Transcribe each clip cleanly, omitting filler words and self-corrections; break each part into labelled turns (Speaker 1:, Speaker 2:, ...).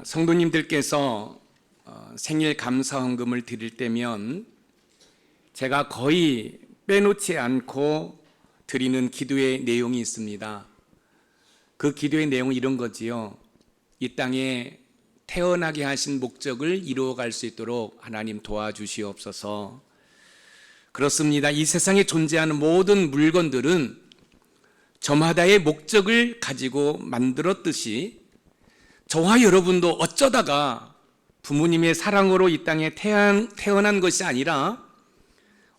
Speaker 1: 성도님들께서 생일 감사헌금을 드릴 때면 제가 거의 빼놓지 않고 드리는 기도의 내용이 있습니다. 그 기도의 내용은 이런 거지요. 이 땅에 태어나게 하신 목적을 이루어갈 수 있도록 하나님 도와주시옵소서. 그렇습니다. 이 세상에 존재하는 모든 물건들은 저마다의 목적을 가지고 만들었듯이 저와 여러분도 어쩌다가 부모님의 사랑으로 이 땅에 태어난 것이 아니라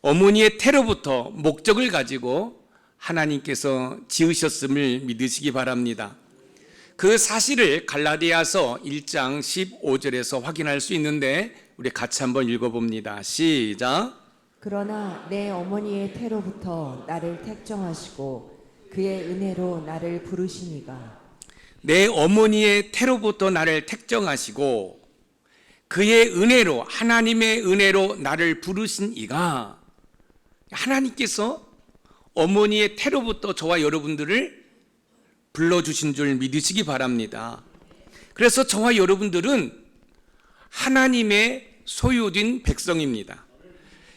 Speaker 1: 어머니의 태로부터 목적을 가지고 하나님께서 지으셨음을 믿으시기 바랍니다. 그 사실을 갈라디아서 1장 15절에서 확인할 수 있는데 우리 같이 한번 읽어봅니다. 시작.
Speaker 2: 그러나 내 어머니의 태로부터 나를 택정하시고 그의 은혜로 나를 부르시니가.
Speaker 1: 내 어머니의 태로부터 나를 택정하시고 그의 은혜로, 하나님의 은혜로 나를 부르신 이가, 하나님께서 어머니의 태로부터 저와 여러분들을 불러주신 줄 믿으시기 바랍니다. 그래서 저와 여러분들은 하나님의 소유된 백성입니다.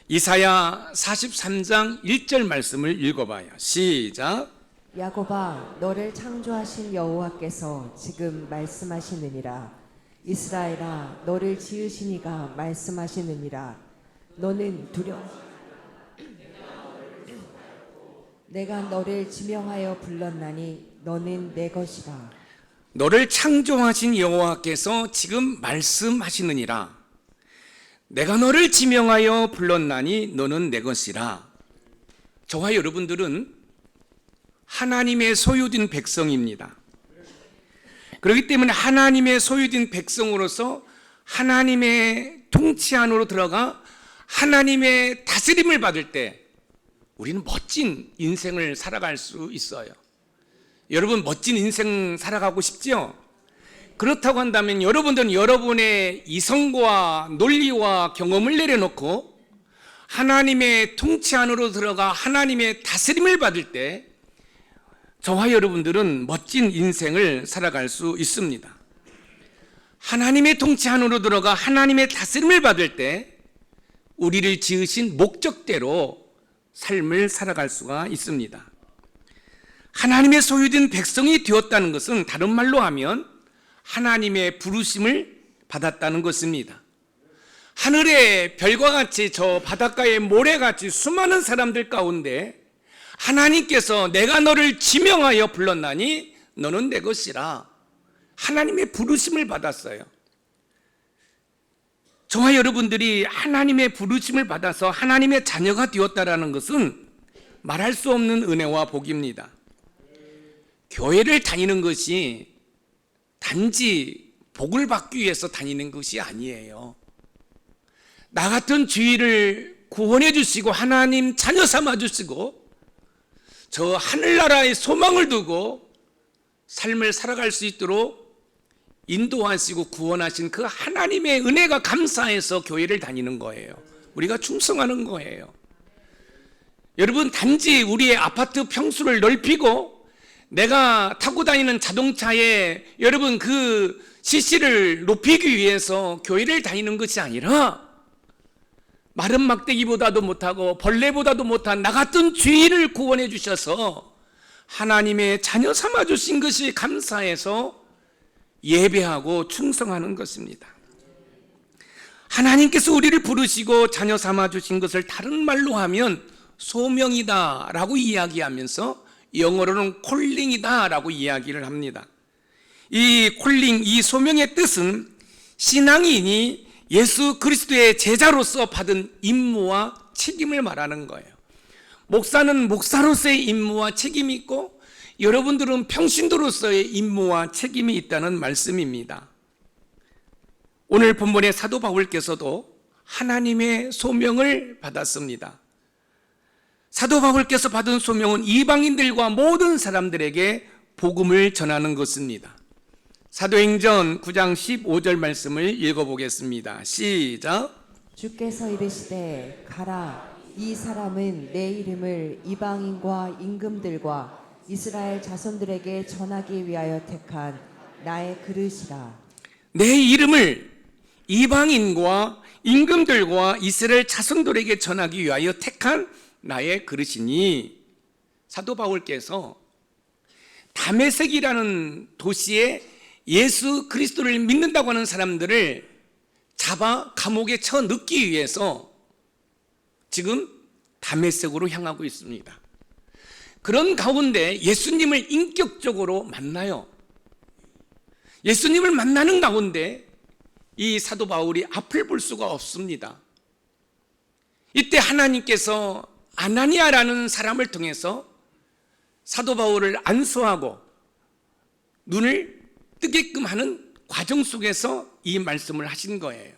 Speaker 1: 이사야 43장 1절 말씀을 읽어봐요. 시작.
Speaker 2: 야곱아, 너를 창조하신 여호와께서 지금 말씀하시느니라. 이스라엘아, 너를 지으신 이가 말씀하시느니라. 너는 내가 너를 지명하여 불렀나니 너는 내 것이라.
Speaker 1: 너를 창조하신 여호와께서 지금 말씀하시느니라. 내가 너를 지명하여 불렀나니 너는 내 것이라. 저와 여러분들은 하나님의 소유된 백성입니다. 그렇기 때문에 하나님의 소유된 백성으로서 하나님의 통치 안으로 들어가 하나님의 다스림을 받을 때 우리는 멋진 인생을 살아갈 수 있어요. 여러분 멋진 인생 살아가고 싶지요? 그렇다고 한다면 여러분들은 여러분의 이성과 논리와 경험을 내려놓고 하나님의 통치 안으로 들어가 하나님의 다스림을 받을 때 저와 여러분들은 멋진 인생을 살아갈 수 있습니다. 하나님의 통치 안으로 들어가 하나님의 다스림을 받을 때 우리를 지으신 목적대로 삶을 살아갈 수가 있습니다. 하나님의 소유된 백성이 되었다는 것은 다른 말로 하면 하나님의 부르심을 받았다는 것입니다. 하늘의 별과 같이 저 바닷가의 모래같이 수많은 사람들 가운데 하나님께서 내가 너를 지명하여 불렀나니 너는 내 것이라. 하나님의 부르심을 받았어요. 저와 여러분들이 하나님의 부르심을 받아서 하나님의 자녀가 되었다라는 것은 말할 수 없는 은혜와 복입니다. 교회를 다니는 것이 단지 복을 받기 위해서 다니는 것이 아니에요. 나 같은 죄인을 구원해 주시고 하나님 자녀 삼아 주시고 저 하늘나라의 소망을 두고 삶을 살아갈 수 있도록 인도하시고 구원하신 그 하나님의 은혜가 감사해서 교회를 다니는 거예요. 우리가 충성하는 거예요. 여러분 단지 우리의 아파트 평수를 넓히고 내가 타고 다니는 자동차에 여러분 그 CC를 높이기 위해서 교회를 다니는 것이 아니라 마른 막대기보다도 못하고 벌레보다도 못한 나 같은 죄인을 구원해 주셔서 하나님의 자녀 삼아 주신 것이 감사해서 예배하고 충성하는 것입니다. 하나님께서 우리를 부르시고 자녀 삼아 주신 것을 다른 말로 하면 소명이다 라고 이야기하면서 영어로는 콜링이다 라고 이야기를 합니다. 이 콜링, 이 소명의 뜻은 신앙인이 예수 그리스도의 제자로서 받은 임무와 책임을 말하는 거예요. 목사는 목사로서의 임무와 책임이 있고 여러분들은 평신도로서의 임무와 책임이 있다는 말씀입니다. 오늘 본문의 사도 바울께서도 하나님의 소명을 받았습니다. 사도 바울께서 받은 소명은 이방인들과 모든 사람들에게 복음을 전하는 것입니다. 사도행전 9장 15절 말씀을 읽어보겠습니다. 시작.
Speaker 2: 주께서 이르시되 가라. 이 사람은 내 이름을 이방인과 임금들과 이스라엘 자손들에게 전하기 위하여 택한 나의 그릇이라.
Speaker 1: 내 이름을 이방인과 임금들과 이스라엘 자손들에게 전하기 위하여 택한 나의 그릇이니, 사도 바울께서 다메섹이라는 도시에 예수 그리스도를 믿는다고 하는 사람들을 잡아 감옥에 쳐 넣기 위해서 지금 다메섹으로 향하고 있습니다. 그런 가운데 예수님을 인격적으로 만나요. 예수님을 만나는 가운데 이 사도 바울이 앞을 볼 수가 없습니다. 이때 하나님께서 아나니아라는 사람을 통해서 사도 바울을 안수하고 눈을 뜨게끔 하는 과정 속에서 이 말씀을 하신 거예요.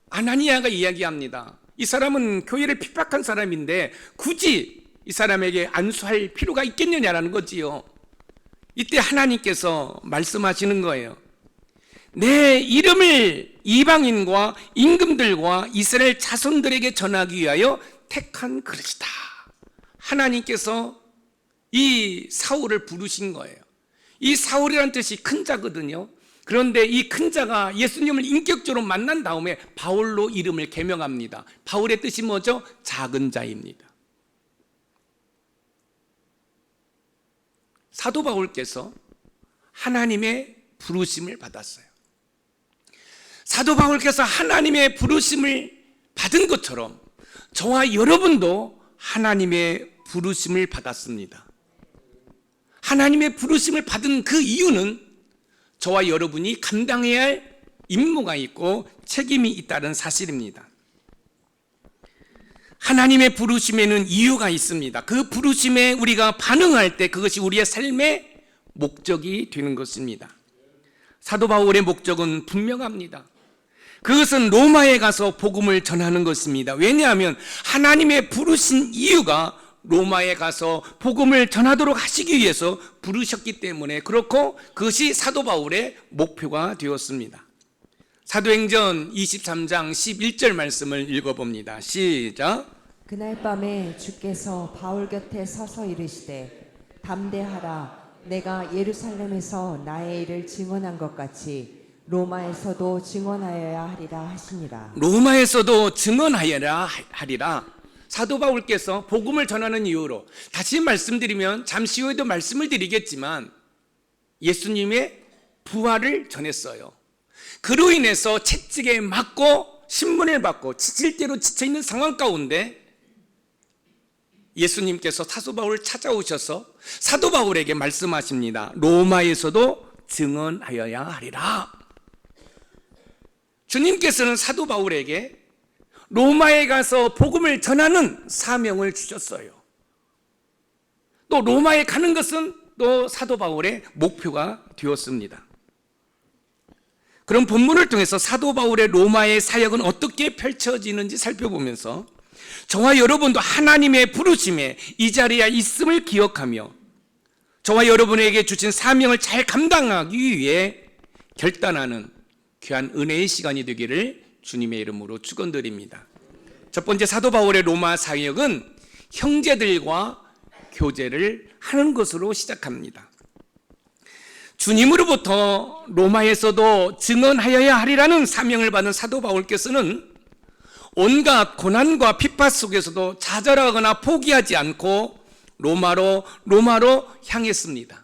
Speaker 1: 아나니아가 이야기합니다. 이 사람은 교회를 핍박한 사람인데 굳이 이 사람에게 안수할 필요가 있겠느냐라는 거지요. 이때 하나님께서 말씀하시는 거예요. 내 이름을 이방인과 임금들과 이스라엘 자손들에게 전하기 위하여 택한 그릇이다. 하나님께서 이 사울을 부르신 거예요. 이 사울이라는 뜻이 큰 자거든요. 그런데 이 큰 자가 예수님을 인격적으로 만난 다음에 바울로 이름을 개명합니다. 바울의 뜻이 뭐죠? 작은 자입니다. 사도 바울께서 하나님의 부르심을 받았어요. 사도 바울께서 하나님의 부르심을 받은 것처럼 저와 여러분도 하나님의 부르심을 받았습니다. 하나님의 부르심을 받은 그 이유는 저와 여러분이 감당해야 할 임무가 있고 책임이 있다는 사실입니다. 하나님의 부르심에는 이유가 있습니다. 그 부르심에 우리가 반응할 때 그것이 우리의 삶의 목적이 되는 것입니다. 사도 바울의 목적은 분명합니다. 그것은 로마에 가서 복음을 전하는 것입니다. 왜냐하면 하나님의 부르신 이유가 로마에 가서 복음을 전하도록 하시기 위해서 부르셨기 때문에 그렇고 그것이 사도 바울의 목표가 되었습니다. 사도행전 23장 11절 말씀을 읽어봅니다. 시작.
Speaker 2: 그날 밤에 주께서 바울 곁에 서서 이르시되 담대하라. 내가 예루살렘에서 나의 일을 증언한 것 같이 로마에서도 증언하여야 하리라 하시니라.
Speaker 1: 로마에서도 증언하여야 하리라. 사도 바울께서 복음을 전하는 이유로, 다시 말씀드리면 잠시 후에도 말씀을 드리겠지만 예수님의 부활을 전했어요. 그로 인해서 채찍에 맞고 신문을 받고 지칠 대로 지쳐있는 상황 가운데 예수님께서 사도 바울을 찾아오셔서 사도 바울에게 말씀하십니다. 로마에서도 증언하여야 하리라. 주님께서는 사도 바울에게 로마에 가서 복음을 전하는 사명을 주셨어요. 또 로마에 가는 것은 또 사도 바울의 목표가 되었습니다. 그럼 본문을 통해서 사도 바울의 로마의 사역은 어떻게 펼쳐지는지 살펴보면서 저와 여러분도 하나님의 부르심에 이 자리에 있음을 기억하며 저와 여러분에게 주신 사명을 잘 감당하기 위해 결단하는 귀한 은혜의 시간이 되기를 주님의 이름으로 축원드립니다. 첫 번째, 사도 바울의 로마 사역은 형제들과 교제를 하는 것으로 시작합니다. 주님으로부터 로마에서도 증언하여야 하리라는 사명을 받은 사도 바울께서는 온갖 고난과 핍박 속에서도 좌절하거나 포기하지 않고 로마로 향했습니다.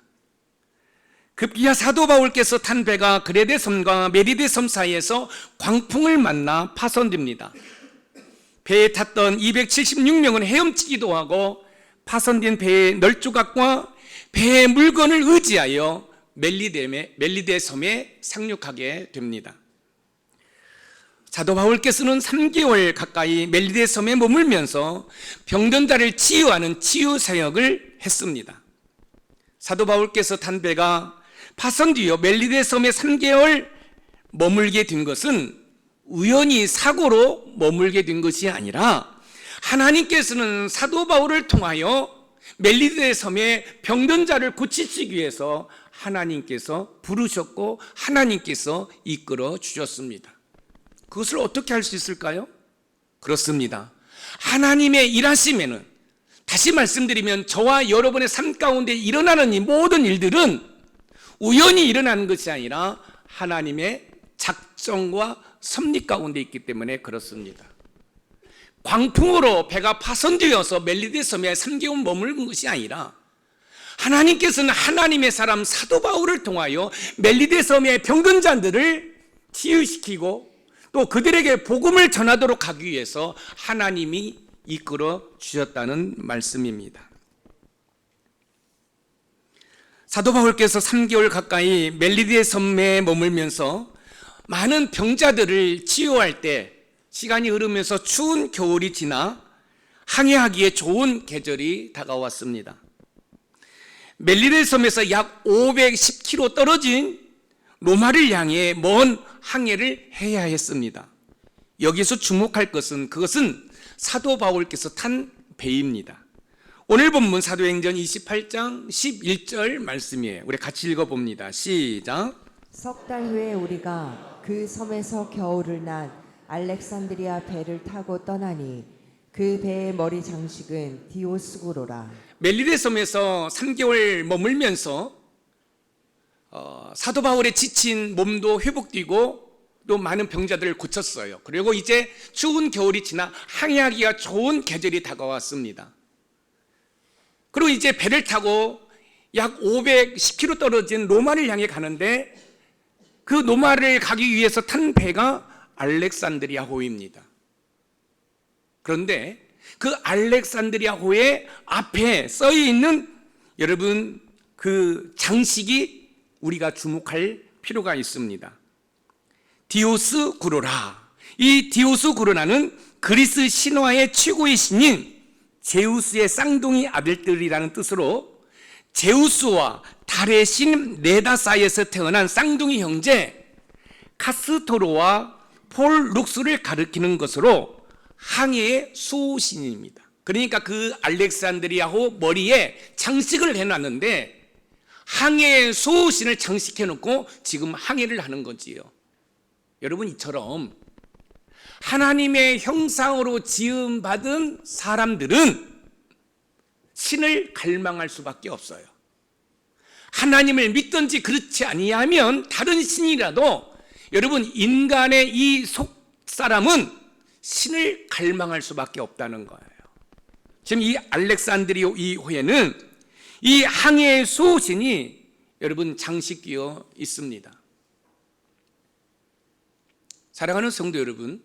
Speaker 1: 급기야 사도 바울께서 탄 배가 그레데 섬과 메리데 섬 사이에서 광풍을 만나 파손됩니다. 배에 탔던 276명은 헤엄치기도 하고 파손된 배의 널조각과 배의 물건을 의지하여 멜리데 섬에 상륙하게 됩니다. 사도 바울께서는 3개월 가까이 멜리데 섬에 머물면서 병든 자를 치유하는 치유 사역을 했습니다. 사도 바울께서 탄 배가 파손 뒤에 멜리데 섬에 3개월 머물게 된 것은 우연히 사고로 머물게 된 것이 아니라 하나님께서는 사도 바울을 통하여 멜리데 섬에 병든 자를 고치시기 위해서 하나님께서 부르셨고 하나님께서 이끌어 주셨습니다. 그것을 어떻게 할 수 있을까요? 그렇습니다. 하나님의 일하심에는, 다시 말씀드리면 저와 여러분의 삶 가운데 일어나는 이 모든 일들은 우연히 일어나는 것이 아니라 하나님의 작정과 섭리 가운데 있기 때문에 그렇습니다. 광풍으로 배가 파손되어서 멜리데 섬에 3개월 머무른 것이 아니라 하나님께서는 하나님의 사람 사도 바울을 통하여 멜리데 섬의 병든 자들을 치유시키고 또 그들에게 복음을 전하도록 하기 위해서 하나님이 이끌어 주셨다는 말씀입니다. 사도 바울께서 3개월 가까이 멜리데 섬에 머물면서 많은 병자들을 치유할 때 시간이 흐르면서 추운 겨울이 지나 항해하기에 좋은 계절이 다가왔습니다. 멜리데 섬에서 약 510km 떨어진 로마를 향해 먼 항해를 해야 했습니다. 여기서 주목할 것은 그것은 사도 바울께서 탄 배입니다. 오늘 본문 사도행전 28장 11절 말씀이에요. 우리 같이 읽어봅니다. 시작.
Speaker 2: 석 달 후에 우리가 그 섬에서 겨울을 난 알렉산드리아 배를 타고 떠나니 그 배의 머리 장식은 디오스구로라.
Speaker 1: 멜리데 섬에서 3개월 머물면서 사도 바울의 지친 몸도 회복되고 또 많은 병자들을 고쳤어요. 그리고 이제 추운 겨울이 지나 항해하기가 좋은 계절이 다가왔습니다. 그리고 이제 배를 타고 약 510km 떨어진 로마를 향해 가는데 그 로마를 가기 위해서 탄 배가 알렉산드리아호입니다. 그런데 그 알렉산드리아호의 앞에 써 있는 여러분 그 장식이 우리가 주목할 필요가 있습니다. 디오스구로라. 이 디오스구로라는 그리스 신화의 최고의 신인 제우스의 쌍둥이 아들들이라는 뜻으로 제우스와 달의 신 네다 사이에서 태어난 쌍둥이 형제 카스토로와 폴룩스를 가리키는 것으로 항해의 수호신입니다. 그러니까 그 알렉산드리아호 머리에 장식을 해놨는데 항해의 수호신을 장식해놓고 지금 항해를 하는 거지요. 여러분, 이처럼 하나님의 형상으로 지음받은 사람들은 신을 갈망할 수밖에 없어요. 하나님을 믿든지 그렇지 아니하면 다른 신이라도 여러분 인간의 이 속사람은 신을 갈망할 수밖에 없다는 거예요. 지금 이 알렉산드리아호에는 이 항해의 수호신이 여러분 장식되어 있습니다. 사랑하는 성도 여러분,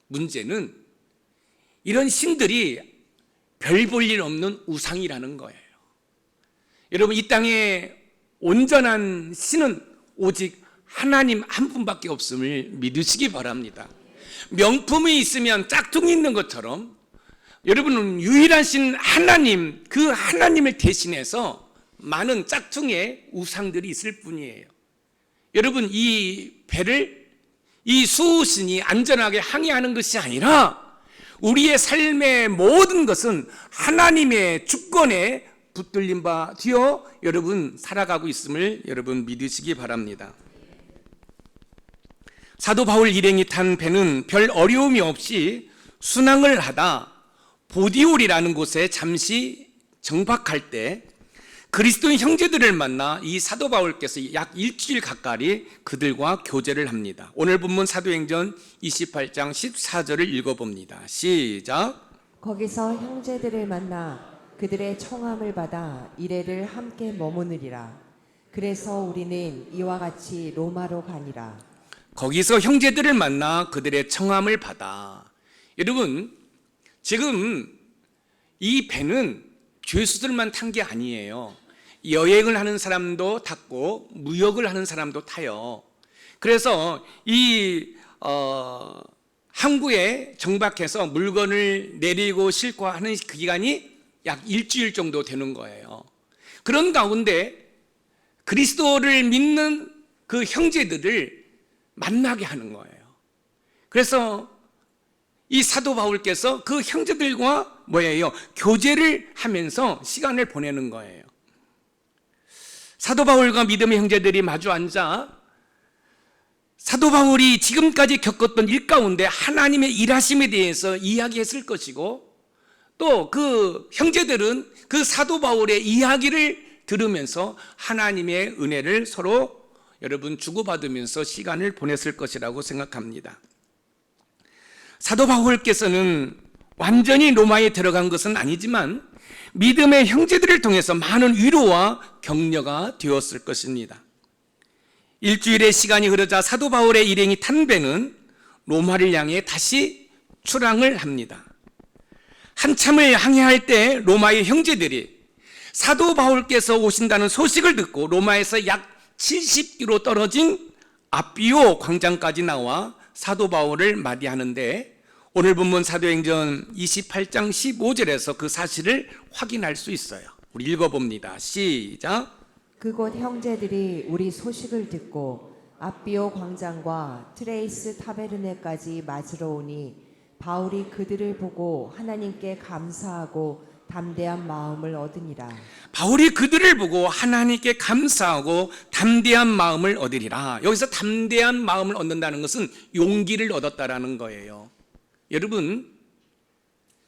Speaker 1: 문제는 이런 신들이 별 볼 일 없는 우상이라는 거예요. 여러분, 이 땅에 온전한 신은 오직 하나님 한 분밖에 없음을 믿으시기 바랍니다. 명품이 있으면 짝퉁이 있는 것처럼 여러분은 유일한 신 하나님, 그 하나님을 대신해서 많은 짝퉁의 우상들이 있을 뿐이에요. 여러분, 이 배를 이 수호신이 안전하게 항해하는 것이 아니라 우리의 삶의 모든 것은 하나님의 주권에 붙들린 바 되어 여러분 살아가고 있음을 여러분 믿으시기 바랍니다. 사도 바울 일행이 탄 배는 별 어려움이 없이 순항을 하다 보디올이라는 곳에 잠시 정박할 때 그리스도인 형제들을 만나 이 사도 바울께서 약 일주일 가까이 그들과 교제를 합니다. 오늘 본문 사도행전 28장 14절을 읽어봅니다. 시작.
Speaker 2: 거기서 형제들을 만나 그들의 청함을 받아 이래를 함께 머무느리라. 그래서 우리는 이와 같이 로마로 가니라.
Speaker 1: 거기서 형제들을 만나 그들의 청함을 받아. 여러분, 지금 이 배는 죄수들만 탄 게 아니에요. 여행을 하는 사람도 탔고 무역을 하는 사람도 타요. 그래서 이 항구에 정박해서 물건을 내리고 싣고 하는 그 기간이 약 일주일 정도 되는 거예요. 그런 가운데 그리스도를 믿는 그 형제들을 만나게 하는 거예요. 그래서 이 사도 바울께서 그 형제들과 뭐예요? 교제를 하면서 시간을 보내는 거예요. 사도 바울과 믿음의 형제들이 마주 앉아 사도 바울이 지금까지 겪었던 일 가운데 하나님의 일하심에 대해서 이야기했을 것이고 또 그 형제들은 그 사도 바울의 이야기를 들으면서 하나님의 은혜를 서로 여러분 주고받으면서 시간을 보냈을 것이라고 생각합니다. 사도 바울께서는 완전히 로마에 들어간 것은 아니지만 믿음의 형제들을 통해서 많은 위로와 격려가 되었을 것입니다. 일주일의 시간이 흐르자 사도 바울의 일행이 탄 배는 로마를 향해 다시 출항을 합니다. 한참을 항해할 때 로마의 형제들이 사도 바울께서 오신다는 소식을 듣고 로마에서 약 70km 떨어진 아비오 광장까지 나와 사도 바울을 맞이하는데, 오늘 본문 사도행전 28장 15절에서 그 사실을 확인할 수 있어요. 우리 읽어봅니다. 시작.
Speaker 2: 그곳 형제들이 우리 소식을 듣고 아비오 광장과 트레이스 타베르네까지 맞으러 오니 바울이 그들을 보고 하나님께 감사하고 담대한 마음을 얻으니라.
Speaker 1: 바울이 그들을 보고 하나님께 감사하고 담대한 마음을 얻으리라. 여기서 담대한 마음을 얻는다는 것은 용기를 얻었다라는 거예요. 여러분,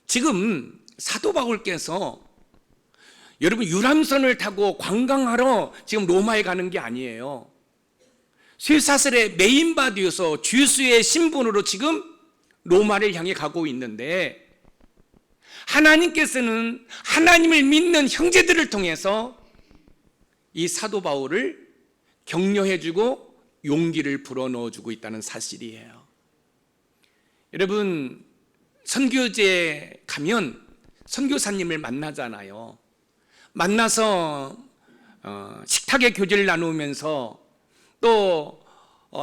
Speaker 1: 지금 사도 바울께서 여러분 유람선을 타고 관광하러 지금 로마에 가는 게 아니에요. 쇠사슬의 메인바디여서 주수의 신분으로 지금 로마를 향해 가고 있는데, 하나님께서는 하나님을 믿는 형제들을 통해서 이 사도 바울을 격려해주고 용기를 불어넣어주고 있다는 사실이에요. 여러분, 선교지에 가면 선교사님을 만나잖아요. 만나서 식탁의 교제를 나누면서 또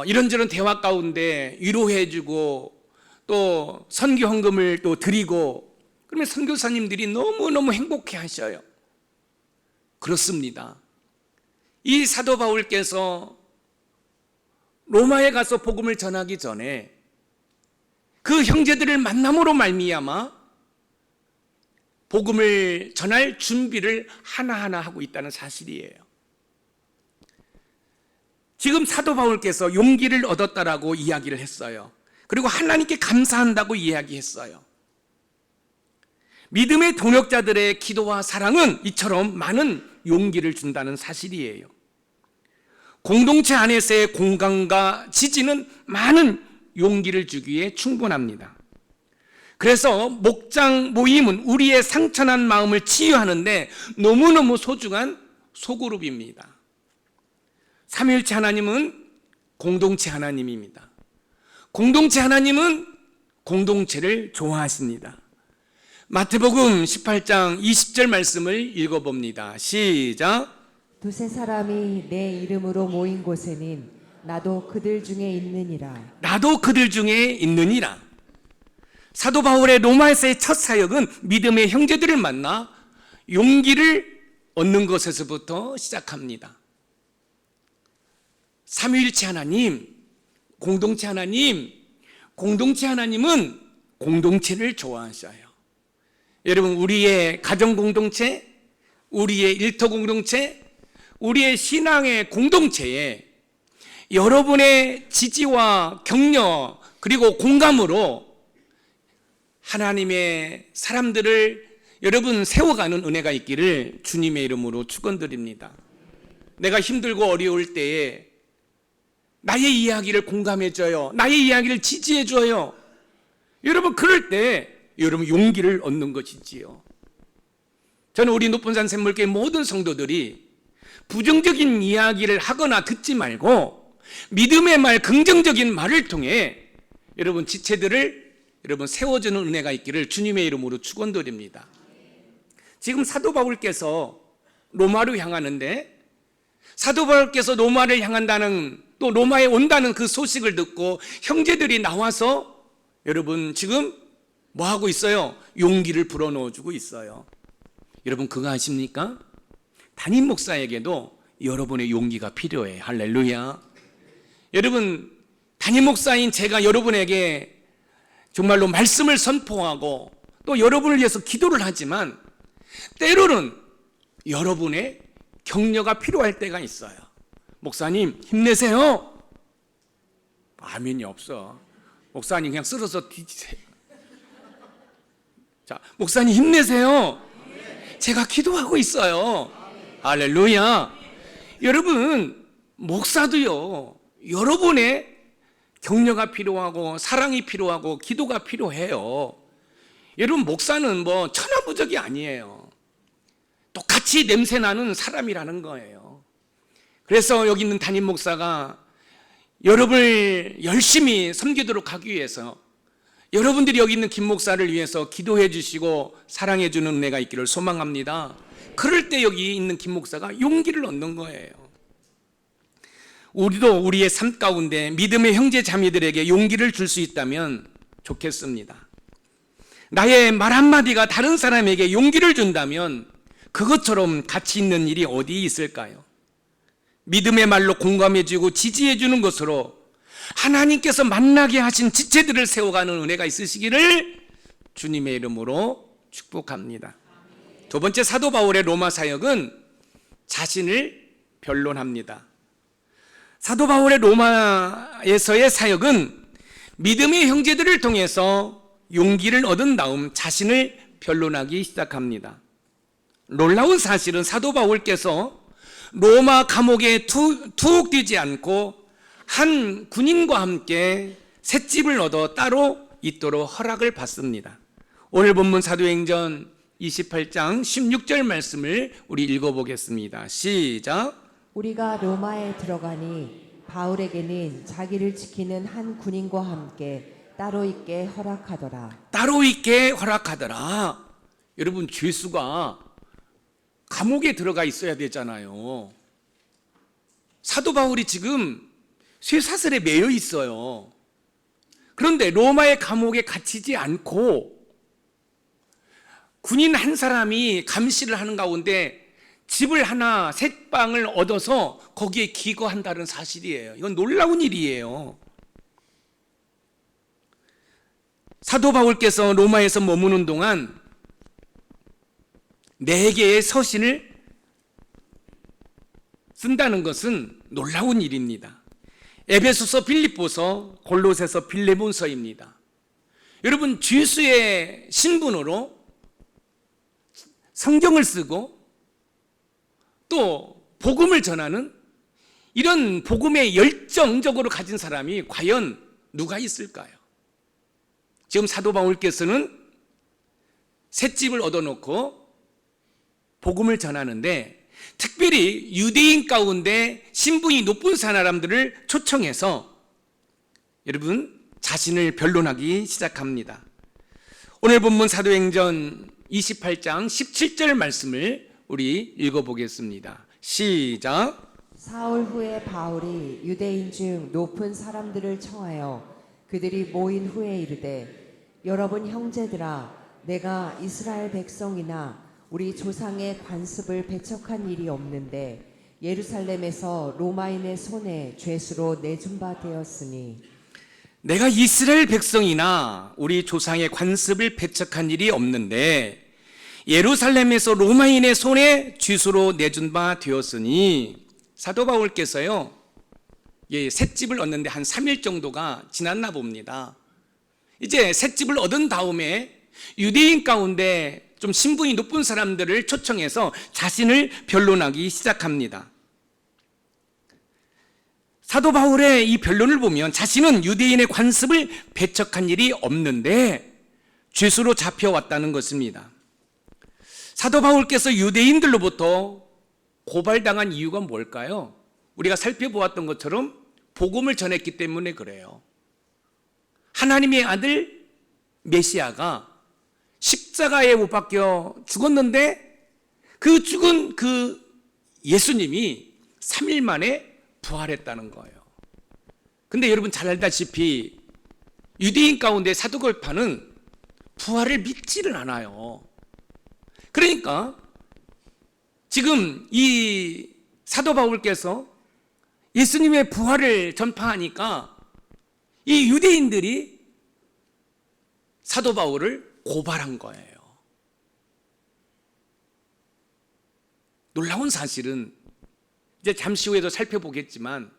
Speaker 1: 이런저런 대화 가운데 위로해주고 또 선교 헌금을 또 드리고, 그러면 선교사님들이 너무너무 행복해 하셔요. 그렇습니다. 이 사도 바울께서 로마에 가서 복음을 전하기 전에 그 형제들을 만남으로 말미암아 복음을 전할 준비를 하나하나 하고 있다는 사실이에요. 지금 사도 바울께서 용기를 얻었다라고 이야기를 했어요. 그리고 하나님께 감사한다고 이야기했어요. 믿음의 동역자들의 기도와 사랑은 이처럼 많은 용기를 준다는 사실이에요. 공동체 안에서의 공감과 지지는 많은 용기를 주기에 충분합니다. 그래서 목장 모임은 우리의 상처난 마음을 치유하는데 너무너무 소중한 소그룹입니다. 삼위일체 하나님은 공동체 하나님입니다. 공동체 하나님은 공동체를 좋아하십니다. 마태복음 18장 20절 말씀을 읽어봅니다. 시작.
Speaker 2: 두세 사람이 내 이름으로 모인 곳에는 나도 그들 중에 있느니라.
Speaker 1: 나도 그들 중에 있느니라. 사도 바울의 로마에서의 첫 사역은 믿음의 형제들을 만나 용기를 얻는 것에서부터 시작합니다. 삼위일체 하나님, 공동체 하나님, 공동체 하나님은 공동체를 좋아하셔요. 여러분, 우리의 가정 공동체, 우리의 일터 공동체, 우리의 신앙의 공동체에 여러분의 지지와 격려 그리고 공감으로 하나님의 사람들을 여러분 세워가는 은혜가 있기를 주님의 이름으로 축원드립니다. 내가 힘들고 어려울 때에 나의 이야기를 공감해줘요. 나의 이야기를 지지해줘요. 여러분, 그럴 때 여러분 용기를 얻는 것이지요. 저는 우리 높은산 샘물교회 모든 성도들이 부정적인 이야기를 하거나 듣지 말고 믿음의 말, 긍정적인 말을 통해 여러분 지체들을 여러분 세워주는 은혜가 있기를 주님의 이름으로 축원드립니다. 지금 사도 바울께서 로마로 향하는데, 사도 바울께서 로마를 향한다는, 또 로마에 온다는 그 소식을 듣고 형제들이 나와서 여러분 지금 뭐 하고 있어요? 용기를 불어넣어주고 있어요. 여러분 그거 아십니까? 담임 목사에게도 여러분의 용기가 필요해. 할렐루야. 여러분, 담임 목사인 제가 여러분에게 정말로 말씀을 선포하고 또 여러분을 위해서 기도를 하지만 때로는 여러분의 격려가 필요할 때가 있어요. 목사님 힘내세요. 아멘이 없어. 목사님 그냥 쓰러져 뒤지세요. 자, 목사님 힘내세요. 제가 기도하고 있어요. 할렐루야. 여러분, 목사도요, 여러분의 격려가 필요하고 사랑이 필요하고 기도가 필요해요. 여러분, 목사는 뭐 천하무적이 아니에요. 똑같이 냄새나는 사람이라는 거예요. 그래서 여기 있는 담임 목사가 여러분을 열심히 섬기도록 하기 위해서, 여러분들이 여기 있는 김 목사를 위해서 기도해 주시고 사랑해 주는 은혜가 있기를 소망합니다. 그럴 때 여기 있는 김 목사가 용기를 얻는 거예요. 우리도 우리의 삶 가운데 믿음의 형제 자매들에게 용기를 줄 수 있다면 좋겠습니다. 나의 말 한마디가 다른 사람에게 용기를 준다면 그것처럼 가치 있는 일이 어디 있을까요? 믿음의 말로 공감해주고 지지해주는 것으로 하나님께서 만나게 하신 지체들을 세워가는 은혜가 있으시기를 주님의 이름으로 축복합니다. 두 번째, 사도 바울의 로마 사역은 자신을 변론합니다. 사도 바울의 로마에서의 사역은 믿음의 형제들을 통해서 용기를 얻은 다음 자신을 변론하기 시작합니다. 놀라운 사실은 사도 바울께서 로마 감옥에 투옥 되지 않고 한 군인과 함께 셋집을 얻어 따로 있도록 허락을 받습니다. 오늘 본문 사도행전 28장 16절 말씀을 우리 읽어보겠습니다. 시작.
Speaker 2: 우리가 로마에 들어가니 바울에게는 자기를 지키는 한 군인과 함께 따로 있게 허락하더라.
Speaker 1: 따로 있게 허락하더라. 여러분, 죄수가 감옥에 들어가 있어야 되잖아요. 사도 바울이 지금 쇠사슬에 매여 있어요. 그런데 로마의 감옥에 갇히지 않고 군인 한 사람이 감시를 하는 가운데 집을 하나, 셋방을 얻어서 거기에 기거한다는 사실이에요. 이건 놀라운 일이에요. 사도 바울께서 로마에서 머무는 동안 4개의 서신을 쓴다는 것은 놀라운 일입니다. 에베소서, 빌립보서, 골로새서, 빌레몬서입니다. 여러분, 죄수의 신분으로 성경을 쓰고 또 복음을 전하는 이런 복음에 열정적으로 가진 사람이 과연 누가 있을까요? 지금 사도 바울께서는 셋집을 얻어놓고 복음을 전하는데 특별히 유대인 가운데 신분이 높은 사람들을 초청해서 여러분 자신을 변론하기 시작합니다. 오늘 본문 사도행전 28장 17절 말씀을 우리 읽어보겠습니다. 시작.
Speaker 2: 사흘 후에 바울이 유대인 중 높은 사람들을 청하여 그들이 모인 후에 이르되 여러분 형제들아 내가 이스라엘 백성이나 우리 조상의 관습을 배척한 일이 없는데 예루살렘에서 로마인의 손에 죄수로 내준 바 되었으니
Speaker 1: 내가 이스라엘 백성이나 우리 조상의 관습을 배척한 일이 없는데 예루살렘에서 로마인의 손에 죄수로 내준 바 되었으니 사도 바울께서요 셋집을 얻는데 한 3일 정도가 지났나 봅니다. 이제 셋집을 얻은 다음에 유대인 가운데 좀 신분이 높은 사람들을 초청해서 자신을 변론하기 시작합니다. 사도 바울의 이 변론을 보면 자신은 유대인의 관습을 배척한 일이 없는데 죄수로 잡혀왔다는 것입니다. 사도 바울께서 유대인들로부터 고발당한 이유가 뭘까요? 우리가 살펴보았던 것처럼 복음을 전했기 때문에 그래요. 하나님의 아들 메시아가 십자가에 못 박혀 죽었는데 그 죽은 그 예수님이 3일 만에 부활했다는 거예요. 근데 여러분 잘 알다시피 유대인 가운데 사두골파는 부활을 믿지를 않아요. 그러니까 지금 이 사도 바울께서 예수님의 부활을 전파하니까 이 유대인들이 사도 바울을 고발한 거예요. 놀라운 사실은 이제 잠시 후에도 살펴보겠지만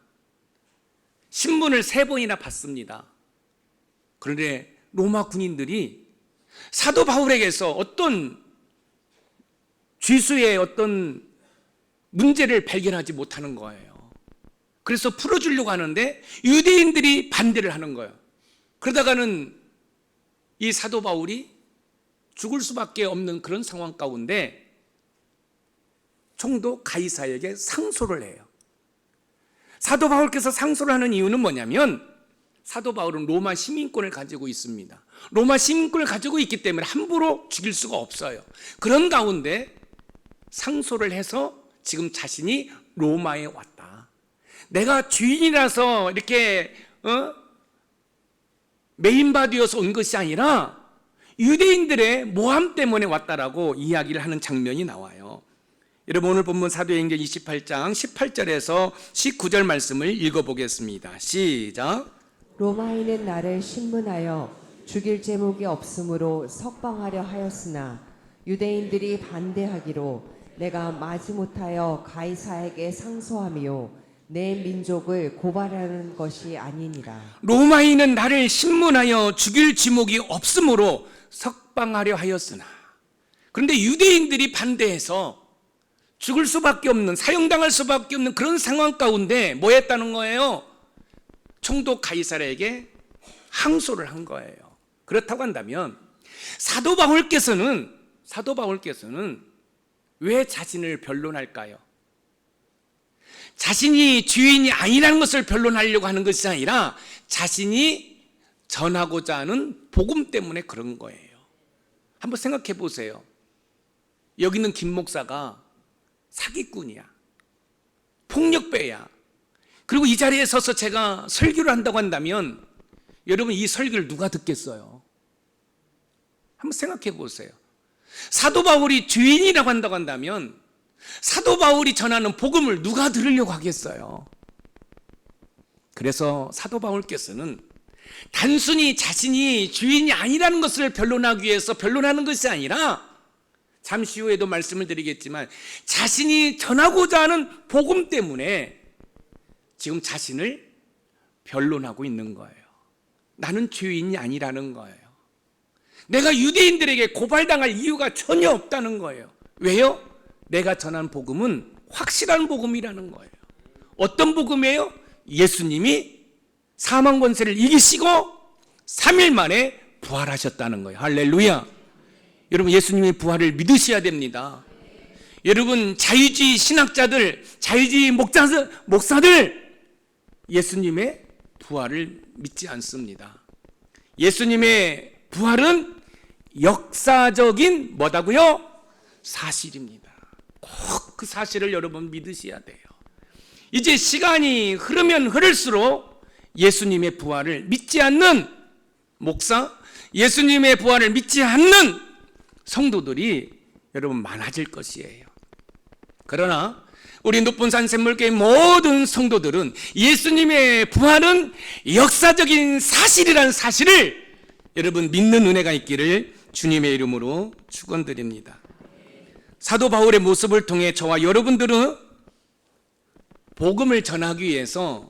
Speaker 1: 신문을 3번이나 받습니다. 그런데 로마 군인들이 사도 바울에게서 어떤 죄수의 어떤 문제를 발견하지 못하는 거예요. 그래서 풀어주려고 하는데 유대인들이 반대를 하는 거예요. 그러다가는 이 사도 바울이 죽을 수밖에 없는 그런 상황 가운데 총독 가이사에게 상소를 해요. 사도 바울께서 상소를 하는 이유는 뭐냐면 사도 바울은 로마 시민권을 가지고 있습니다. 로마 시민권을 가지고 있기 때문에 함부로 죽일 수가 없어요. 그런 가운데 상소를 해서 지금 자신이 로마에 왔다. 내가 주인이라서 이렇게 메인바디여서 온 것이 아니라 유대인들의 모함 때문에 왔다라고 이야기를 하는 장면이 나와요. 여러분 오늘 본문 사도행전 28장 18절에서 19절 말씀을 읽어보겠습니다. 시작.
Speaker 2: 로마인은 나를 신문하여 죽일 제목이 없으므로 석방하려 하였으나 유대인들이 반대하기로 내가 마지못하여 가이사에게 상소하며 내 민족을 고발하는 것이 아니니라.
Speaker 1: 로마인은 나를 신문하여 죽일 지목이 없으므로 석방하려 하였으나, 그런데 유대인들이 반대해서 죽을 수밖에 없는, 사형당할 수밖에 없는 그런 상황 가운데 뭐 했다는 거예요? 총독 가이사르에게 항소를 한 거예요. 그렇다고 한다면 사도 바울께서는 왜 자신을 변론할까요? 자신이 주인이 아니라는 것을 변론하려고 하는 것이 아니라 자신이 전하고자 하는 복음 때문에 그런 거예요. 한번 생각해 보세요. 여기 있는 김 목사가 사기꾼이야, 폭력배야. 그리고 이 자리에 서서 제가 설교를 한다고 한다면 여러분 이 설교를 누가 듣겠어요? 한번 생각해 보세요. 사도 바울이 주인이라고 한다고 한다면 사도 바울이 전하는 복음을 누가 들으려고 하겠어요? 그래서 사도 바울께서는 단순히 자신이 주인이 아니라는 것을 변론하기 위해서 변론하는 것이 아니라 잠시 후에도 말씀을 드리겠지만 자신이 전하고자 하는 복음 때문에 지금 자신을 변론하고 있는 거예요. 나는 주인이 아니라는 거예요. 내가 유대인들에게 고발당할 이유가 전혀 없다는 거예요. 왜요? 내가 전한 복음은 확실한 복음이라는 거예요. 어떤 복음이에요? 예수님이 사망 권세를 이기시고 3일 만에 부활하셨다는 거예요. 할렐루야. 여러분 예수님의 부활을 믿으셔야 됩니다. 여러분 자유주의 신학자들, 자유주의 목사들 예수님의 부활을 믿지 않습니다. 예수님의 부활은 역사적인 뭐다고요? 사실입니다. 꼭 그 사실을 여러분 믿으셔야 돼요. 이제 시간이 흐르면 흐를수록 예수님의 부활을 믿지 않는 목사, 예수님의 부활을 믿지 않는 성도들이 여러분 많아질 것이에요. 그러나 우리 높은산 샘물교회 모든 성도들은 예수님의 부활은 역사적인 사실이라는 사실을 여러분 믿는 은혜가 있기를 주님의 이름으로 축원드립니다. 사도 바울의 모습을 통해 저와 여러분들은 복음을 전하기 위해서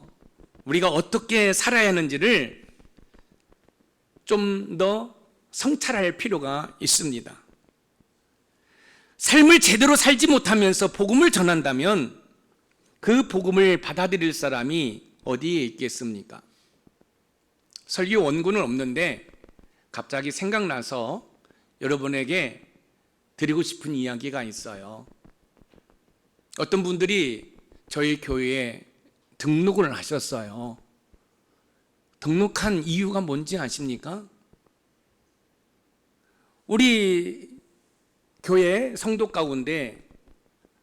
Speaker 1: 우리가 어떻게 살아야 하는지를 좀 더 성찰할 필요가 있습니다. 삶을 제대로 살지 못하면서 복음을 전한다면 그 복음을 받아들일 사람이 어디에 있겠습니까? 설교 원고는 없는데 갑자기 생각나서 여러분에게 드리고 싶은 이야기가 있어요. 어떤 분들이 저희 교회에 등록을 하셨어요. 등록한 이유가 뭔지 아십니까? 우리 교회 성도 가운데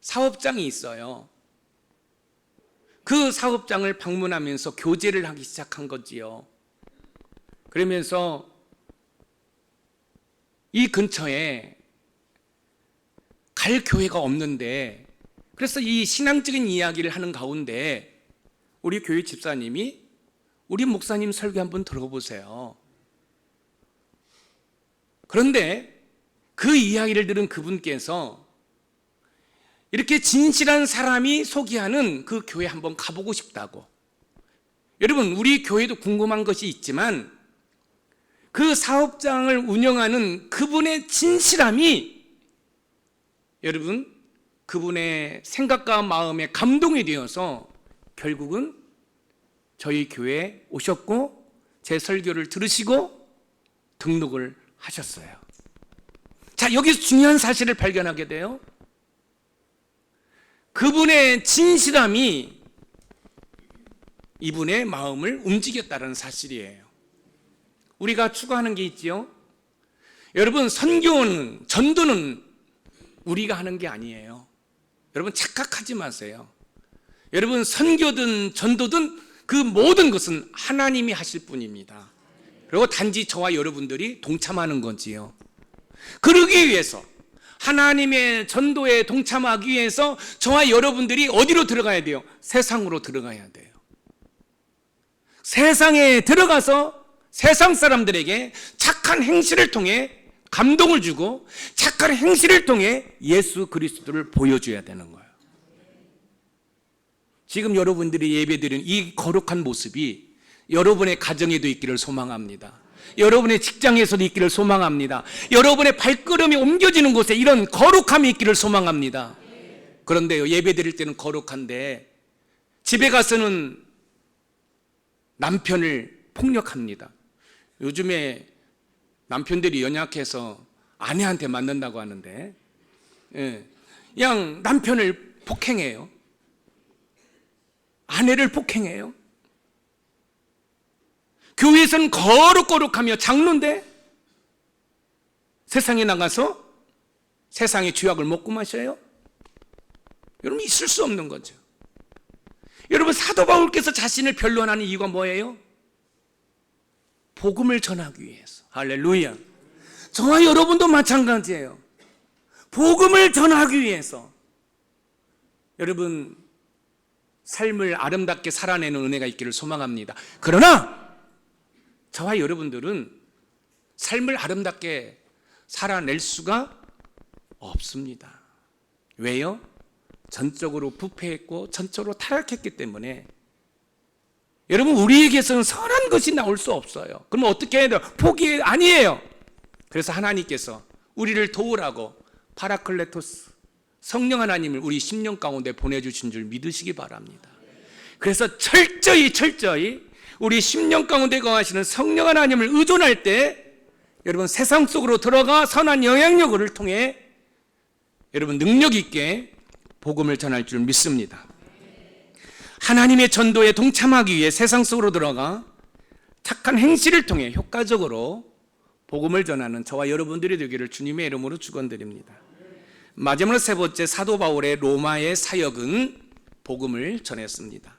Speaker 1: 사업장이 있어요. 그 사업장을 방문하면서 교제를 하기 시작한 거지요. 그러면서 이 근처에 갈 교회가 없는데, 그래서 이 신앙적인 이야기를 하는 가운데 우리 교회 집사님이 우리 목사님 설교 한번 들어보세요. 그런데 그 이야기를 들은 그분께서 이렇게 진실한 사람이 소개하는 그 교회 한번 가보고 싶다고. 여러분 우리 교회도 궁금한 것이 있지만 그 사업장을 운영하는 그분의 진실함이 여러분 그분의 생각과 마음에 감동이 되어서 결국은 저희 교회에 오셨고 제 설교를 들으시고 등록을 하셨어요. 자, 여기서 중요한 사실을 발견하게 돼요. 그분의 진실함이 이분의 마음을 움직였다는 사실이에요. 우리가 추구하는 게 있지요. 여러분, 선교는, 전도는 우리가 하는 게 아니에요. 여러분, 착각하지 마세요. 여러분, 선교든 전도든 그 모든 것은 하나님이 하실 뿐입니다. 그리고 단지 저와 여러분들이 동참하는 거지요. 그러기 위해서, 하나님의 전도에 동참하기 위해서 저와 여러분들이 어디로 들어가야 돼요? 세상으로 들어가야 돼요. 세상에 들어가서 세상 사람들에게 착한 행실을 통해 감동을 주고 착한 행실을 통해 예수 그리스도를 보여줘야 되는 거예요. 지금 여러분들이 예배드리는 이 거룩한 모습이 여러분의 가정에도 있기를 소망합니다. 여러분의 직장에서도 있기를 소망합니다. 여러분의 발걸음이 옮겨지는 곳에 이런 거룩함이 있기를 소망합니다. 그런데요, 예배드릴 때는 거룩한데 집에 가서는 남편을 폭력합니다. 요즘에 남편들이 연약해서 아내한테 맞는다고 하는데, 그냥 남편을 폭행해요. 아내를 폭행해요. 교회에서는 거룩거룩하며 장로인데 세상에 나가서 세상의 죄악을 먹고 마셔요? 여러분, 있을 수 없는 거죠. 여러분, 사도 바울께서 자신을 변론하는 이유가 뭐예요? 복음을 전하기 위해서. 할렐루야. 저와 여러분도 마찬가지예요. 복음을 전하기 위해서. 여러분, 삶을 아름답게 살아내는 은혜가 있기를 소망합니다. 그러나 저와 여러분들은 삶을 아름답게 살아낼 수가 없습니다. 왜요? 전적으로 부패했고 전적으로 타락했기 때문에. 여러분, 우리에게서는 선한 것이 나올 수 없어요. 그러면 어떻게 해야 돼요? 포기 아니에요. 그래서 하나님께서 우리를 도우라고 파라클레토스, 성령 하나님을 우리 심령 가운데 보내주신 줄 믿으시기 바랍니다. 그래서 철저히 우리 심령 가운데 거하시는 성령 하나님을 의존할 때 여러분, 세상 속으로 들어가 선한 영향력을 통해 여러분 능력 있게 복음을 전할 줄 믿습니다. 하나님의 전도에 동참하기 위해 세상 속으로 들어가 착한 행실을 통해 효과적으로 복음을 전하는 저와 여러분들이 되기를 주님의 이름으로 축원드립니다. 마지막으로 세 번째, 사도 바울의 로마의 사역은 복음을 전했습니다.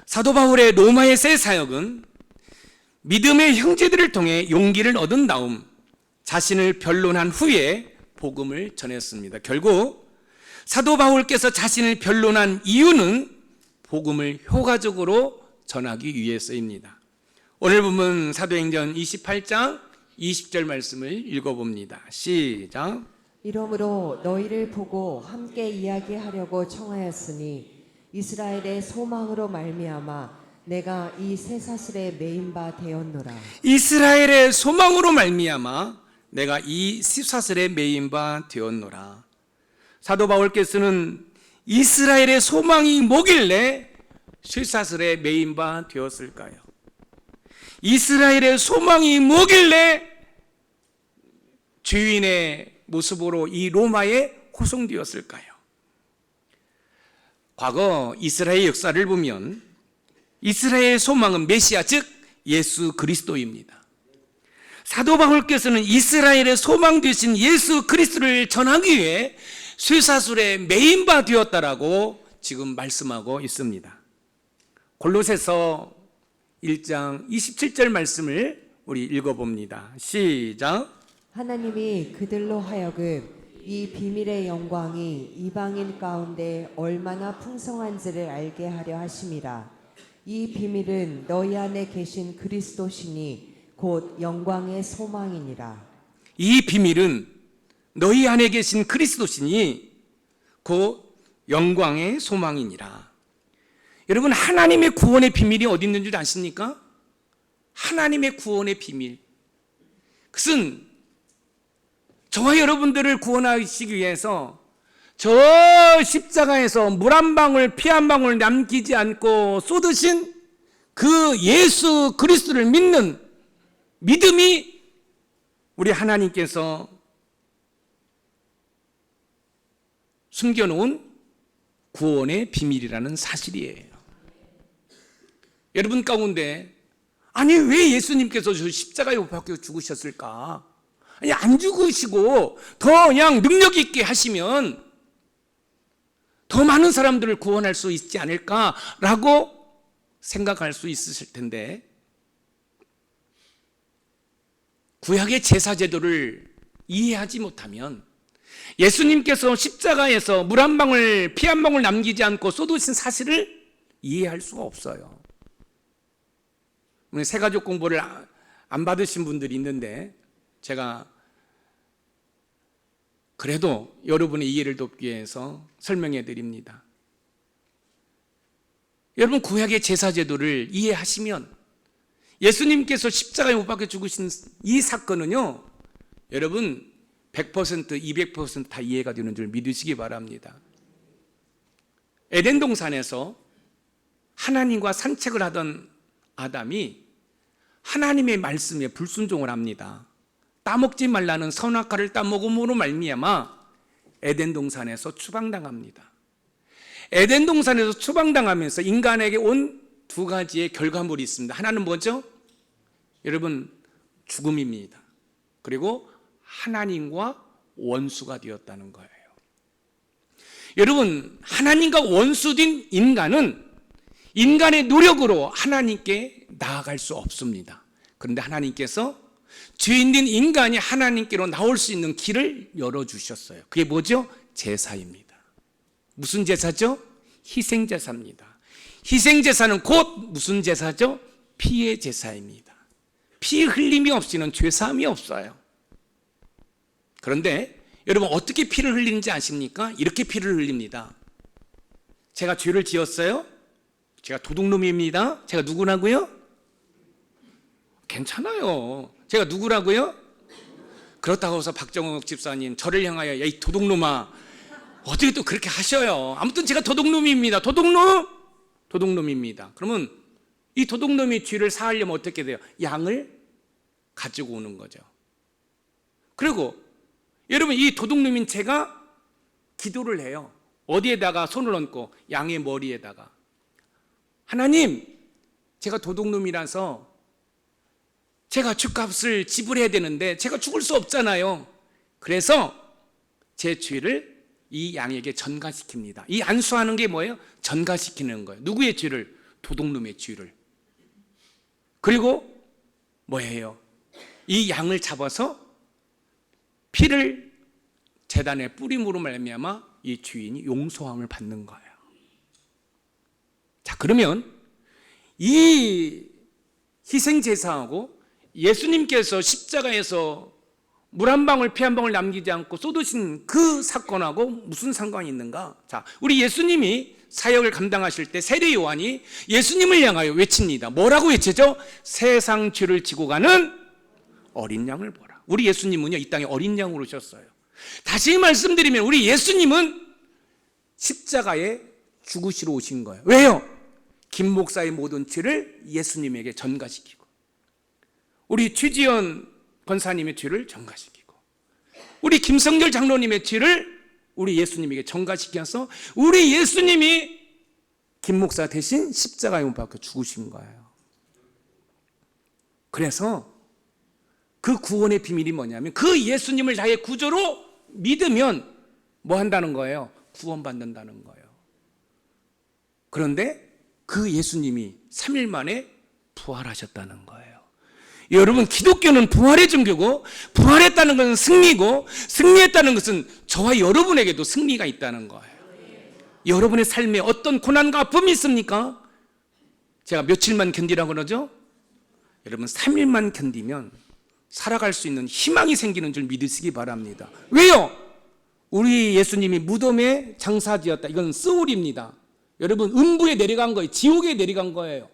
Speaker 1: 사도 바울의 로마의 새 사역은 믿음의 형제들을 통해 용기를 얻은 다음 자신을 변론한 후에 복음을 전했습니다. 결국 사도 바울께서 자신을 변론한 이유는 복음을 효과적으로 전하기 위해서입니다. 오늘 본문 사도행전 28장 20절 말씀을 읽어봅니다. 시작.
Speaker 2: 이러므로 너희를 보고 함께 이야기하려고 청하였으니 이스라엘의 소망으로 말미암아 내가 이 쇠사슬에 매인 바 되었노라.
Speaker 1: 이스라엘의 소망으로 말미암아 내가 이 쇠사슬에 매인 바 되었노라. 사도 바울께서는 이스라엘의 소망이 뭐길래 쇠사슬에 매인 바 되었을까요? 이스라엘의 소망이 뭐길래 죄인의 모습으로 이 로마에 호송되었을까요? 과거 이스라엘 역사를 보면 이스라엘의 소망은 메시아, 즉 예수 그리스도입니다. 사도 바울께서는 이스라엘의 소망 되신 예수 그리스도를 전하기 위해 쇠사슬에 매인 바 되었다라고 지금 말씀하고 있습니다. 골로새서 1장 27절 말씀을 우리 읽어봅니다. 시작.
Speaker 2: 하나님이 그들로 하여금 이 비밀의 영광이 이방인 가운데 얼마나 풍성한지를 알게 하려 하심이라. 이 비밀은 너희 안에 계신 그리스도시니 곧 영광의 소망이니라.
Speaker 1: 이 비밀은 너희 안에 계신 그리스도시니 곧 영광의 소망이니라. 여러분, 하나님의 구원의 비밀이 어디 있는 줄 아십니까? 하나님의 구원의 비밀, 그것은 저와 여러분들을 구원하시기 위해서 저 십자가에서 물 한 방울 피 한 방울 남기지 않고 쏟으신 그 예수 그리스도를 믿는 믿음이 우리 하나님께서 숨겨놓은 구원의 비밀이라는 사실이에요. 여러분 가운데 아니 왜 예수님께서 저 십자가에 못 박혀 죽으셨을까? 아니 안 죽으시고 더 그냥 능력 있게 하시면 더 많은 사람들을 구원할 수 있지 않을까라고 생각할 수 있으실 텐데, 구약의 제사 제도를 이해하지 못하면 예수님께서 십자가에서 물 한 방울, 피 한 방울 남기지 않고 쏟으신 사실을 이해할 수가 없어요. 새가족 공부를 안 받으신 분들이 있는데 제가 그래도 여러분의 이해를 돕기 위해서 설명해 드립니다. 여러분 여러분 구약의 제사 제도를 이해하시면 예수님께서 십자가에 못 박혀 죽으신 이 사건은요, 여러분 100%, 200%다 이해가 되는 줄 믿으시기 바랍니다. 에덴 동산에서 하나님과 산책을 하던 아담이 하나님의 말씀에 불순종을 합니다. 따먹지 말라는 선악과를 따먹음으로 말미암아 에덴 동산에서 추방당합니다. 에덴 동산에서 추방당하면서 인간에게 온 두 가지의 결과물이 있습니다. 하나는 뭐죠? 여러분, 죽음입니다. 그리고 하나님과 원수가 되었다는 거예요. 여러분, 하나님과 원수된 인간은 인간의 노력으로 하나님께 나아갈 수 없습니다. 그런데 하나님께서 죄인된 인간이 하나님께로 나올 수 있는 길을 열어주셨어요. 그게 뭐죠? 제사입니다. 무슨 제사죠? 희생제사입니다. 희생제사는 곧 무슨 제사죠? 피의 제사입니다. 피 흘림이 없이는 죄사함이 없어요. 그런데 여러분 어떻게 피를 흘리는지 아십니까? 이렇게 피를 흘립니다. 제가 죄를 지었어요? 제가 도둑놈입니다. 제가 누구라고요? 괜찮아요. 제가 누구라고요? 그렇다고 해서 박정욱 집사님 저를 향하여 야, 이 도둑놈아 어떻게 또 그렇게 하셔요? 아무튼 제가 도둑놈입니다. 도둑놈입니다. 그러면 이 도둑놈이 죄를 사하려면 어떻게 돼요? 양을 가지고 오는 거죠. 그리고 여러분 이 도둑놈인 제가 기도를 해요. 어디에다가 손을 얹고? 양의 머리에다가. 하나님, 제가 도둑놈이라서 제가 죗값을 지불해야 되는데 제가 죽을 수 없잖아요. 그래서 제 죄를 이 양에게 전가시킵니다. 이 안수하는 게 뭐예요? 전가시키는 거예요. 누구의 죄를? 도둑놈의 죄를. 그리고 뭐예요? 이 양을 잡아서 피를 제단에 뿌림으로 말미암아 이 주인이 용서함을 받는 거예요. 자, 그러면 이 희생제사하고 예수님께서 십자가에서 물 한 방울 피 한 방울 남기지 않고 쏟으신 그 사건하고 무슨 상관이 있는가? 자, 우리 예수님이 사역을 감당하실 때 세례 요한이 예수님을 향하여 외칩니다. 뭐라고 외치죠? 세상 죄를 지고 가는 어린 양을 보라. 우리 예수님은요 이 땅에 어린 양으로 오셨어요. 다시 말씀드리면 우리 예수님은 십자가에 죽으시러 오신 거예요. 왜요? 김 목사의 모든 죄를 예수님에게 전가시키고, 우리 최지연 권사님의 죄를 전가시키고, 우리 김성결 장로님의 죄를 우리 예수님에게 전가시켜서 우리 예수님이 김 목사 대신 십자가에 못 박혀 죽으신 거예요. 그래서 그 구원의 비밀이 뭐냐면 그 예수님을 나의 구조로 믿으면 뭐 한다는 거예요? 구원받는다는 거예요. 그런데 그 예수님이 3일 만에 부활하셨다는 거예요. 여러분, 기독교는 부활의 종교고, 부활했다는 것은 승리고, 승리했다는 것은 저와 여러분에게도 승리가 있다는 거예요. 여러분의 삶에 어떤 고난과 아픔이 있습니까? 제가 며칠만 견디라고 그러죠? 여러분 3일만 견디면 살아갈 수 있는 희망이 생기는 줄 믿으시기 바랍니다. 왜요? 우리 예수님이 무덤에 장사지었다. 이건 스올입니다. 여러분 음부에 내려간 거예요. 지옥에 내려간 거예요.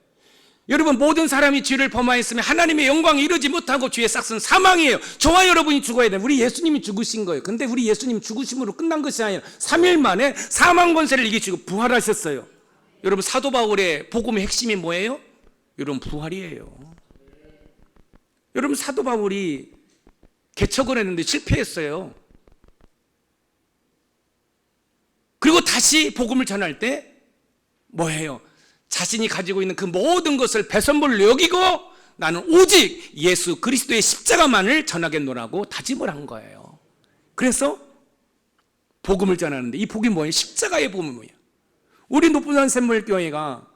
Speaker 1: 여러분 모든 사람이 죄를 범하였으면 하나님의 영광에 이르지 못하고 죄의 싹은 사망이에요. 저와 여러분이 죽어야 돼요. 우리 예수님이 죽으신 거예요. 근데 우리 예수님 죽으심으로 끝난 것이 아니라 3일 만에 사망 권세를 이기시고 부활하셨어요. 여러분 사도 바울의 복음의 핵심이 뭐예요? 여러분 부활이에요. 여러분 사도 바울이 개척을 했는데 실패했어요. 그리고 다시 복음을 전할 때 뭐예요? 자신이 가지고 있는 그 모든 것을 배선물로 여기고 나는 오직 예수 그리스도의 십자가만을 전하겠노라고 다짐을 한 거예요. 그래서 복음을 전하는데 이 복이 뭐예요? 십자가의 복음이 뭐예요? 우리 높은산 샘물교회가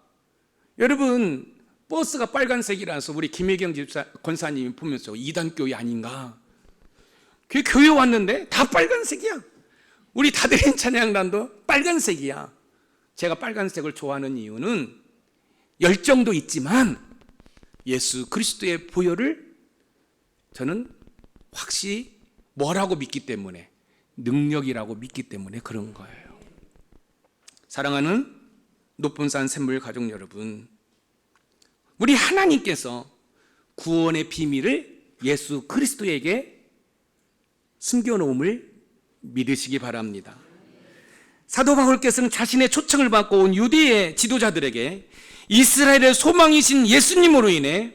Speaker 1: 여러분 버스가 빨간색이라서 우리 김혜경 집사 권사님이 보면서 이단교회 아닌가? 그 교회 왔는데 다 빨간색이야. 우리 다드린 찬양단도 빨간색이야. 제가 빨간색을 좋아하는 이유는 열정도 있지만 예수 그리스도의 보혈을 저는 확실히 뭐라고 믿기 때문에, 능력이라고 믿기 때문에 그런 거예요. 사랑하는 높은산 샘물 가족 여러분, 우리 하나님께서 구원의 비밀을 예수 그리스도에게 숨겨놓음을 믿으시기 바랍니다. 사도 바울께서는 자신의 초청을 받고 온 유대의 지도자들에게 이스라엘의 소망이신 예수님으로 인해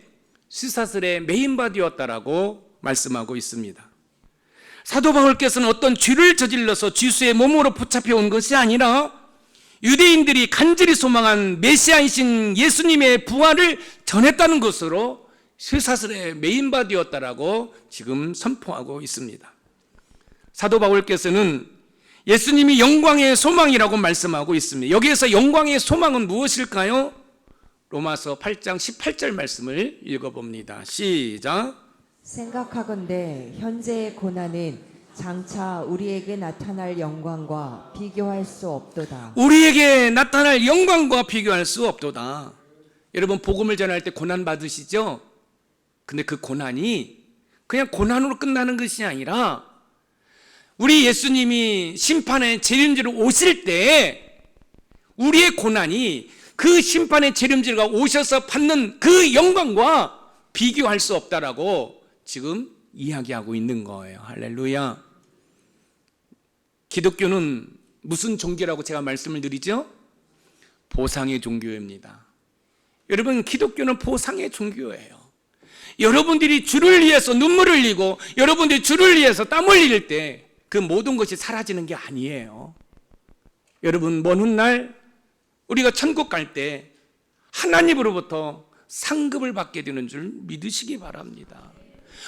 Speaker 1: 쇠사슬에 매인바 되었다라고 말씀하고 있습니다. 사도 바울께서는 어떤 죄를 저질러서 죄수의 몸으로 붙잡혀 온 것이 아니라 유대인들이 간절히 소망한 메시아이신 예수님의 부활을 전했다는 것으로 쇠사슬에 매인바 되었다라고 지금 선포하고 있습니다. 사도 바울께서는 예수님이 영광의 소망이라고 말씀하고 있습니다. 여기에서 영광의 소망은 무엇일까요? 로마서 8장 18절 말씀을 읽어봅니다. 시작.
Speaker 2: 생각하건대 현재의 고난은 장차 우리에게 나타날 영광과 비교할 수 없도다.
Speaker 1: 우리에게 나타날 영광과 비교할 수 없도다. 여러분 복음을 전할 때 고난 받으시죠? 근데 그 고난이 그냥 고난으로 끝나는 것이 아니라 우리 예수님이 심판의 재림지로 오실 때 우리의 고난이 그 심판의 재림지가 오셔서 받는 그 영광과 비교할 수 없다라고 지금 이야기하고 있는 거예요. 할렐루야. 기독교는 무슨 종교라고 제가 말씀을 드리죠? 보상의 종교입니다. 여러분 기독교는 보상의 종교예요. 여러분들이 주를 위해서 눈물을 흘리고 여러분들이 주를 위해서 땀 흘릴 때 그 모든 것이 사라지는 게 아니에요. 여러분 먼 훗날 우리가 천국 갈 때 하나님으로부터 상급을 받게 되는 줄 믿으시기 바랍니다.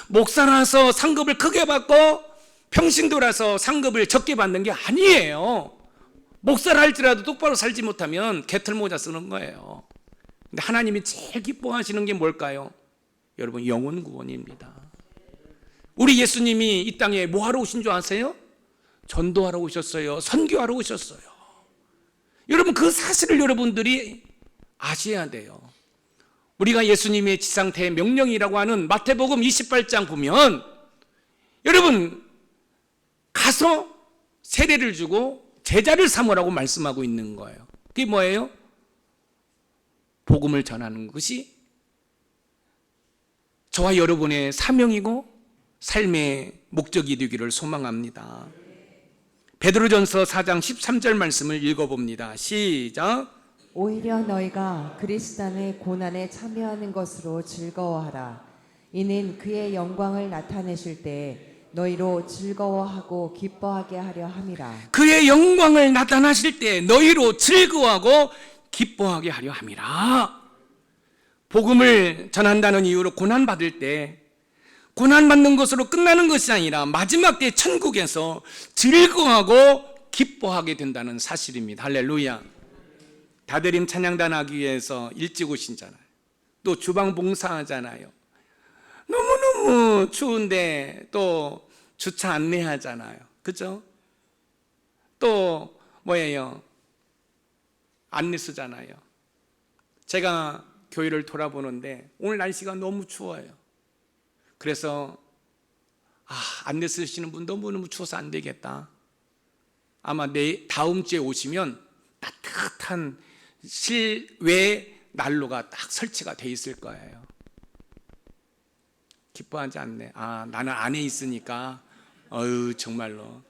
Speaker 1: 목사라서 상급을 크게 받고 평신도라서 상급을 적게 받는 게 아니에요. 목사를 할지라도 똑바로 살지 못하면 개털모자 쓰는 거예요. 근데 하나님이 제일 기뻐하시는 게 뭘까요? 여러분 영혼 구원입니다. 우리 예수님이 이 땅에 뭐 하러 오신 줄 아세요? 전도하러 오셨어요. 선교하러 오셨어요. 여러분 그 사실을 여러분들이 아셔야 돼요. 우리가 예수님의 지상태의 명령이라고 하는 마태복음 28장 보면 여러분 가서 세례를 주고 제자를 삼으라고 말씀하고 있는 거예요. 그게 뭐예요? 복음을 전하는 것이 저와 여러분의 사명이고 삶의 목적이 되기를 소망합니다. 베드로전서 4장 13절 말씀을 읽어봅니다. 시작.
Speaker 2: 오히려 너희가 그리스도의 고난에 참여하는 것으로 즐거워하라. 이는 그의 영광을 나타내실 때 너희로 즐거워하고 기뻐하게 하려 함이라.
Speaker 1: 그의 영광을 나타나실 때 너희로 즐거워하고 기뻐하게 하려 함이라. 복음을 전한다는 이유로 고난받을 때 고난받는 것으로 끝나는 것이 아니라 마지막 때 천국에서 즐거워하고 기뻐하게 된다는 사실입니다. 할렐루야. 다드림 찬양단 하기 위해서 일찍 오신잖아요. 또 주방 봉사하잖아요. 너무너무 추운데 또 주차 안내하잖아요. 그죠? 또 뭐예요? 안내 쓰잖아요. 제가 교회를 돌아보는데 오늘 날씨가 너무 추워요. 그래서 안내 쓰시는 분 너무너무 추워서 안 되겠다. 아마 다음 주에 오시면 따뜻한 실외 난로가 딱 설치가 돼 있을 거예요. 기뻐하지 않네. 나는 안에 있으니까 정말로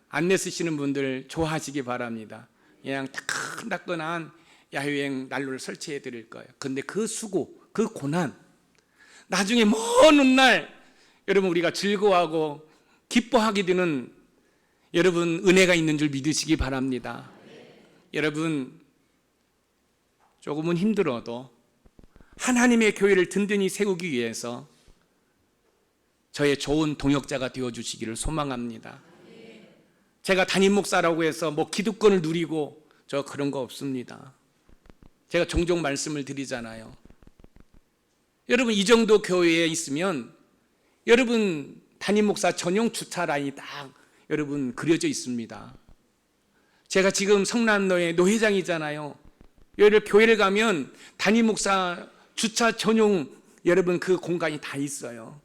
Speaker 1: 안내 쓰시는 분들 좋아하시기 바랍니다. 그냥 따끈따끈한 야유행 난로를 설치해 드릴 거예요. 근데 그 수고, 그 고난, 나중에 먼 훗날 여러분 우리가 즐거워하고 기뻐하게 되는 여러분 은혜가 있는 줄 믿으시기 바랍니다. 여러분 조금은 힘들어도 하나님의 교회를 든든히 세우기 위해서 저의 좋은 동역자가 되어주시기를 소망합니다. 제가 담임 목사라고 해서 뭐 기득권을 누리고 저 그런 거 없습니다. 제가 종종 말씀을 드리잖아요. 여러분 이 정도 교회에 있으면 여러분 담임 목사 전용 주차 라인이 딱 여러분 그려져 있습니다. 제가 지금 성남로의 노회장이잖아요. 여기 교회를 가면 담임 목사 주차 전용 여러분 그 공간이 다 있어요.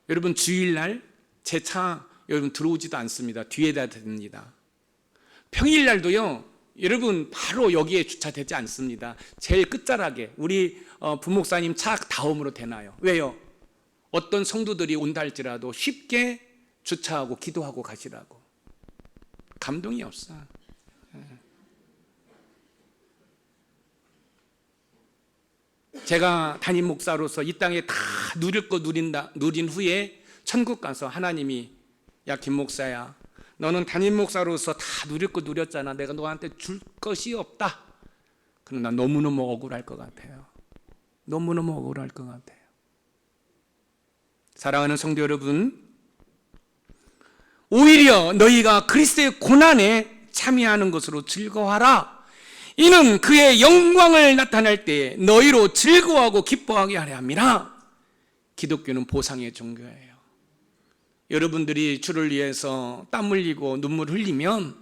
Speaker 1: 여러분 주일날 제 차 여러분 들어오지도 않습니다. 뒤에다 댑니다. 평일날도요 여러분 바로 여기에 주차되지 않습니다. 제일 끝자락에 우리 부목사님 차 다음으로 대놔요. 왜요? 어떤 성도들이 온다 할지라도 쉽게 주차하고 기도하고 가시라고. 감동이 없어. 제가 담임 목사로서 이 땅에 다 누릴 거 누린 후에 천국 가서 하나님이 야 김 목사야 너는 담임 목사로서 다 누릴 거 누렸잖아. 내가 너한테 줄 것이 없다. 그럼 난 너무너무 억울할 것 같아요. 너무너무 억울할 것 같아요. 사랑하는 성도 여러분, 오히려 너희가 그리스도의 고난에 참여하는 것으로 즐거워하라. 이는 그의 영광을 나타낼 때 너희로 즐거워하고 기뻐하게 하려 함이라. 기독교는 보상의 종교예요. 여러분들이 주를 위해서 땀 흘리고 눈물 흘리면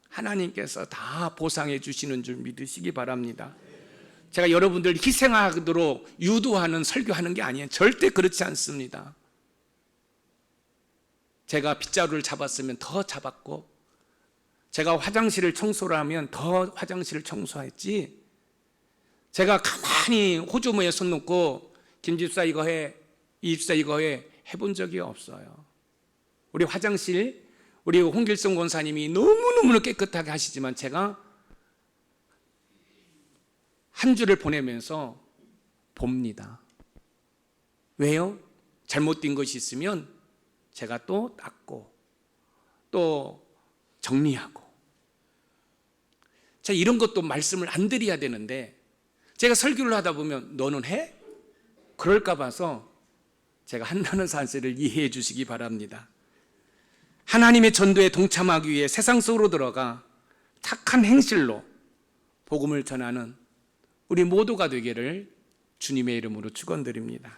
Speaker 1: 하나님께서 다 보상해 주시는 줄 믿으시기 바랍니다. 제가 여러분들 희생하도록 유도하는 설교하는 게 아니에요. 절대 그렇지 않습니다. 제가 빗자루를 잡았으면 더 잡았고, 제가 화장실을 청소를 하면 더 화장실을 청소했지, 제가 가만히 호주머니에 손 놓고 김집사 이거 해, 이집사 이거 해 해본 적이 없어요. 우리 화장실, 우리 홍길성 권사님이 너무너무 깨끗하게 하시지만 제가 한 주를 보내면서 봅니다. 왜요? 잘못된 것이 있으면 제가 또 닦고 또 정리하고. 자, 이런 것도 말씀을 안 드려야 되는데 제가 설교를 하다 보면 너는 해? 그럴까 봐서 제가 한다는 사실을 이해해 주시기 바랍니다. 하나님의 전도에 동참하기 위해 세상 속으로 들어가 착한 행실로 복음을 전하는 우리 모두가 되기를 주님의 이름으로 축원드립니다.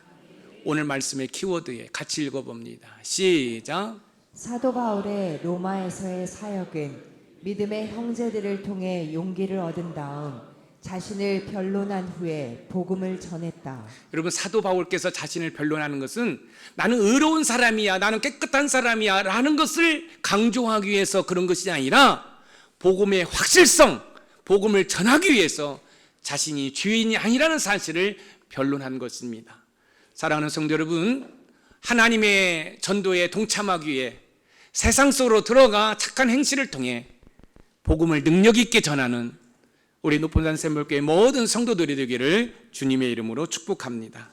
Speaker 1: 오늘 말씀의 키워드에 같이 읽어봅니다. 시작.
Speaker 2: 사도 바울의 로마에서의 사역은 믿음의 형제들을 통해 용기를 얻은 다음 자신을 변론한 후에 복음을 전했다.
Speaker 1: 여러분, 사도 바울께서 자신을 변론하는 것은 나는 의로운 사람이야, 나는 깨끗한 사람이야 라는 것을 강조하기 위해서 그런 것이 아니라 복음의 확실성, 복음을 전하기 위해서 자신이 죄인이 아니라는 사실을 변론한 것입니다. 사랑하는 성도 여러분, 하나님의 전도에 동참하기 위해 세상 속으로 들어가 착한 행실을 통해 복음을 능력 있게 전하는 우리 높은 산 샘물교회 모든 성도들이 되기를 주님의 이름으로 축복합니다.